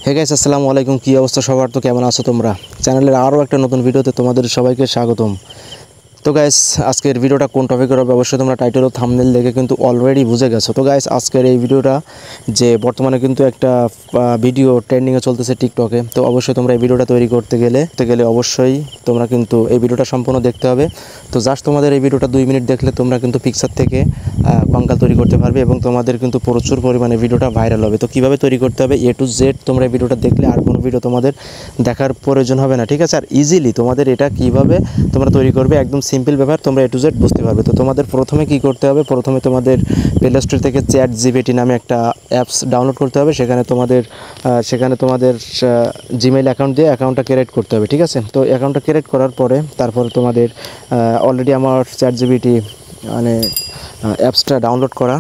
Hey guys, আসসালামু আলাইকুম। কী অবস্থা সবার? তো কেমন আছো তোমরা? চ্যানেলের আরও একটা নতুন ভিডিওতে তোমাদের সবাইকে স্বাগতম। তো গাইস, আজকের ভিডিওটা কোন টপিকের হবে অবশ্যই তোমরা টাইটেল ও থাম্বনেল দেখে কিন্তু অলরেডি বুঝে গেছো। তো গাইস, আজকের এই ভিডিওটা যে বর্তমানে কিন্তু একটা ভিডিও ট্রেন্ডিংয়ে চলতেছে টিকটকে। তো অবশ্যই তোমরা এই ভিডিওটা তৈরি করতে গেলে অবশ্যই তোমরা কিন্তু এই ভিডিওটা সম্পূর্ণ দেখতে হবে। তো জাস্ট তোমাদের এই ভিডিওটা 2 মিনিট দেখলে তোমরা কিন্তু পিকচার থেকে কঙ্কাল তৈরি করতে পারবে এবং তোমাদের কিন্তু প্রচুর পরিমাণে ভিডিওটা ভাইরাল হবে। তো কীভাবে তৈরি করতে হবে A to Z তোমরা এই ভিডিওটা দেখলে আর কোনো ভিডিও তোমাদের দেখার প্রয়োজন হবে না, ঠিক আছে? আর ইজিলি তোমাদের এটা কীভাবে তোমরা তৈরি করবে একদম সিম্পল ব্যাপার, তোমরা A to Z বুঝতে পারবে। তো তোমাদের প্রথমে কি করতে হবে, প্রথমে তোমাদের প্লে স্টোর থেকে ChatGPT নামে একটা অ্যাপস ডাউনলোড করতে হবে। সেখানে তোমাদের জিমেইল অ্যাকাউন্ট দিয়ে অ্যাকাউন্টটা ক্রিয়েট করতে হবে, ঠিক আছে? তো অ্যাকাউন্টটা ক্রিয়েট করার পরে তারপরে তোমাদের অলরেডি আমার ChatGPT মানে অ্যাপসটা ডাউনলোড করা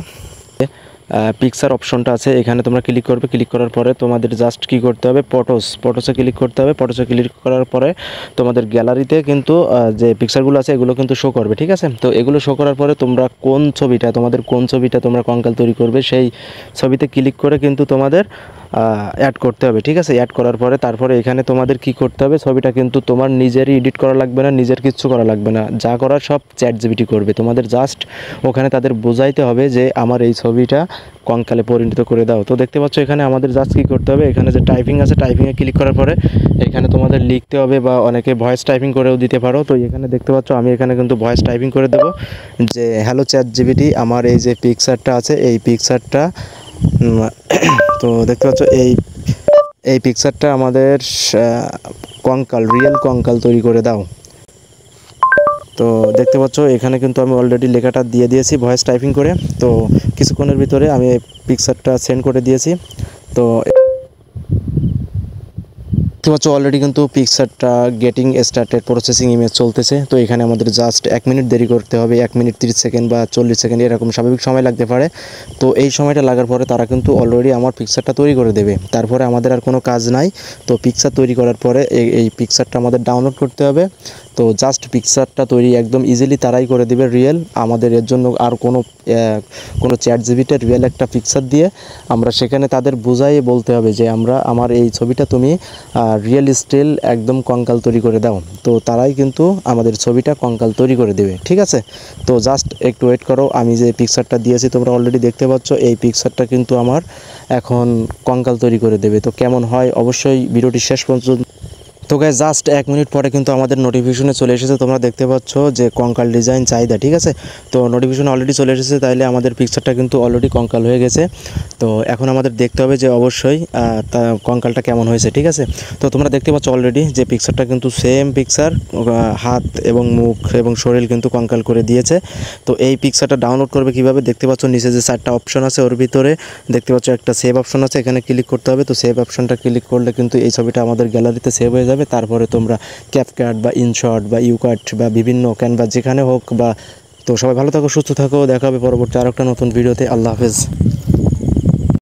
পিকচার অপশনটা আছে, এখানে তোমরা ক্লিক করবে। ক্লিক করার পরে তোমাদের জাস্ট কি করতে হবে, ফটোসে ক্লিক করতে হবে। ফটোসে ক্লিক করার পরে তোমাদের গ্যালারিতে কিন্তু যে পিকচারগুলো আছে এগুলো কিন্তু শো করবে, ঠিক আছে? তো এগুলো শো করার পরে তোমরা তোমাদের কোন ছবিটা তোমরা কঙ্কাল তৈরি করবে সেই ছবিতে ক্লিক করে কিন্তু তোমাদের অ্যাড করতে হবে, ঠিক আছে? অ্যাড করার পরে তারপরে এখানে তোমাদের কি করতে হবে, ছবিটা কিন্তু তোমার নিজেরই এডিট করা লাগবে না, নিজের কিচ্ছু করা লাগবে না, যা করার সব ChatGPT করবে। তোমাদের জাস্ট ওখানে তাদের বোঝাইতে হবে যে আমার এই ছবিটা কঙ্কালে পরিণত করে দাও। তো দেখতে পাচ্ছ এখানে আমাদের জাস্ট কী করতে হবে, এখানে যে টাইপিং আছে টাইপিংয়ে ক্লিক করার পরে এখানে তোমাদের লিখতে হবে বা অনেকে ভয়েস টাইপিং করেও দিতে পারো। তো এখানে দেখতে পাচ্ছ আমি এখানে কিন্তু ভয়েস টাইপিং করে দেবো যে হ্যালো ChatGPT, আমার এই যে পিকচারটা আছে এই পিকচারটা তো দেখতে পাচ্ছ এই পিকচারটা আমাদের রিয়েল কঙ্কাল তৈরি করে দাও। তো দেখতে পাচ্ছ এখানে কিন্তু আমি অলরেডি লেখাটা দিয়ে দিয়েছি ভয়েস টাইপিং করে। তো কিছুক্ষণের ভিতরে আমি পিকচারটা সেন্ড করে দিয়েছি। তো দেখতে পাচ্ছ অলরেডি কিন্তু পিকচারটা গেটিং স্টার্টেড, প্রসেসিং ইমেজ চলতেছে। তো এখানে আমাদের জাস্ট 1 মিনিট দেরি করতে হবে, 1 মিনিট 30 সেকেন্ড বা 40 সেকেন্ড এরকম স্বাভাবিক সময় লাগতে পারে। তো এই সময়টা লাগার পরে তারা কিন্তু অলরেডি আমার পিকচারটা তৈরি করে দেবে। তারপরে আমাদের আর কোনো কাজ নাই। তো পিকচার তৈরি করার পরে এই পিকচারটা আমাদের ডাউনলোড করতে হবে। তো জাস্ট পিকচারটা তৈরি একদম ইজিলি তারাই করে দেবে রিয়েল। আমাদের এর জন্য আর কোনো ChatGPT রিয়েল একটা পিকচার দিয়ে আমরা সেখানে তাদের বুঝাইয়ে বলতে হবে যে আমার এই ছবিটা তুমি রিয়েল স্টিল একদম কঙ্কাল তৈরি করে দাও। তো তারাই কিন্তু আমাদের ছবিটা কঙ্কাল তৈরি করে দেবে, ঠিক আছে? তো জাস্ট একটু ওয়েট করো, আমি যে পিকচারটা দিয়েছি তোমরা অলরেডি দেখতে পাচ্ছ এই পিকচারটা কিন্তু আমার এখন কঙ্কাল তৈরি করে দেবে। তো কেমন হয় অবশ্যই ভিডিওটি শেষ পর্যন্ত। তো গাইস, জাস্ট 1 মিনিট পরে কিন্তু আমাদের নোটিফিকেশনে চলে এসেছে, তোমরা দেখতে পাচ্ছ যে কঙ্কাল ডিজাইন চাহিদা, ঠিক আছে? তো নোটিফিকেশন অলরেডি চলে এসেছে, তাইলে আমাদের পিকচারটা কিন্তু অলরেডি কঙ্কাল হয়ে গেছে। তো এখন আমাদের দেখতে হবে যে অবশ্যই কঙ্কালটা কেমন হয়েছে, ঠিক আছে? তো তোমরা দেখতে পাচ্ছ অলরেডি যে পিকচারটা কিন্তু সেম পিকচার, হাত এবং মুখ এবং শরীর কিন্তু কঙ্কাল করে দিয়েছে। তো এই পিকচারটা ডাউনলোড করবে কীভাবে, দেখতে পাচ্ছ নিচে যে 4টা অপশন আছে ওর ভিতরে দেখতে পাচ্ছ একটা সেভ অপশন আছে, এখানে ক্লিক করতে হবে। তো সেভ অপশনটা ক্লিক করলে কিন্তু এই ছবিটা আমাদের গ্যালারিতে সেভ হয়ে যাবে। তারপরে তোমরা ক্যাপকাট বা ইনশট বা ইউকাট বা বিভিন্ন ক্যানভা যেখানে হোক বা। তো সবাই ভালো থাকো, সুস্থ থাকো, দেখা হবে পরবর্তী আরেকটা নতুন ভিডিওতে। আল্লাহ হাফেজ।